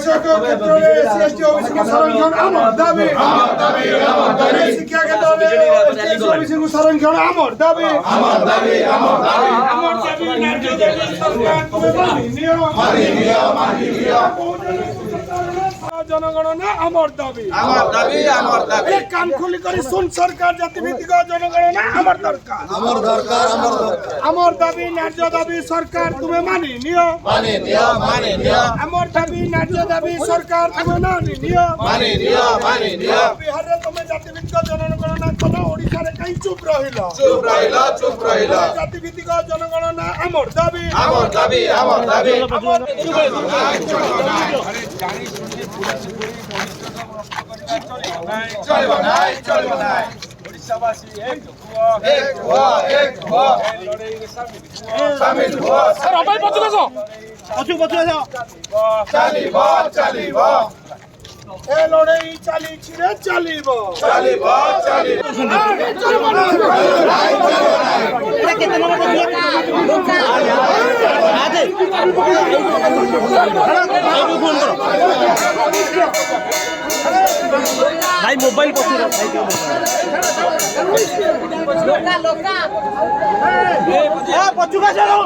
কৃষক ক্ষেত্রে SC OBC সংরক্ষণ আমার দাবি শিক্ষা ক্ষেত্রে এসসি ওবিসি সংরক্ষণ আমার দাবি আমার দাবি ন্যায্য দাবি সরকার তুমি মানি নিও জনগণনা আমার দাবি কান খুলি করে শুন সরকার জাতিভিত্তিক জনগণনা আমার দরকার আমার দাবি ন্যায্য দাবি সরকার তুমি মানি নিও আমার দাবি ন্যায্য দাবি সরকার তুমি মানি নিও বিহারে তুমি জাতিভিত্তিক জনগণনা করো ওড়িশারে কাই চুপ রহিল জাতিভিত্তিক জনগণনা আমার দাবি চলব নাই ওড়িশাবাসী এক হুয়া শামিল হুয়া স্যার আপাই পছু যাও চালিব এ লড়াই চালিছি রে চালিব भाई मोबाइल पछुका चलो